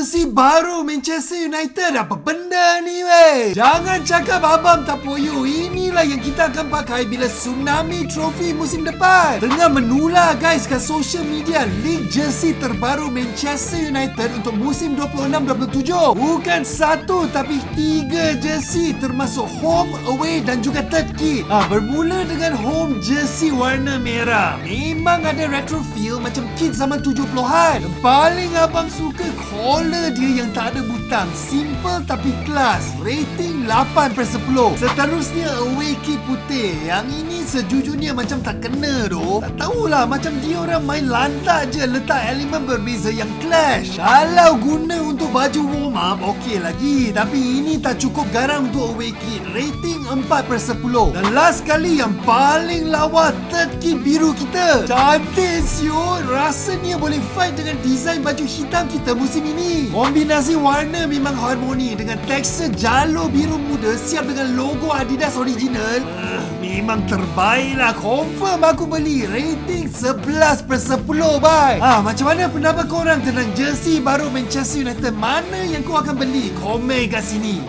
jersey baru Manchester United. Apa benda ni weh? Jangan cakap abang tak poyo. Inilah yang kita akan pakai bila Tsunami Trophy musim depan tengah menular guys kat social media. League jersey terbaru Manchester United untuk musim 26-27. Bukan satu tapi 3 jersey termasuk home, away dan juga third kit. Bermula dengan home jersey warna merah. Memang ada retro feel macam kit zaman 70-an. Yang paling abang suka collar dia yang tak ada butang. Simple tapi kelas. Rating 8/10. Seterusnya away kit putih. Yang ini sejujurnya macam tak kena doh. Tak tahulah, macam dia orang main lantak je letak elemen berbeza yang clash. Kalau guna untuk baju warm up okey lagi, tapi ini tak cukup garang untuk away kit. Rating 4/10. Dan last kali yang paling lawa, third kit biru kita. Cantik siut. Rasanya boleh fight dengan desain baju hitam kita musim ini. Kombinasi warna memang harmoni dengan tekstur jalur biru muda siap dengan logo Adidas original. Memang terbaik lah. Confirm aku beli. Rating 11/10 bye. Macam mana pendapat korang tentang jersey baru Manchester United? Mana yang kau akan beli? Komen kat sini.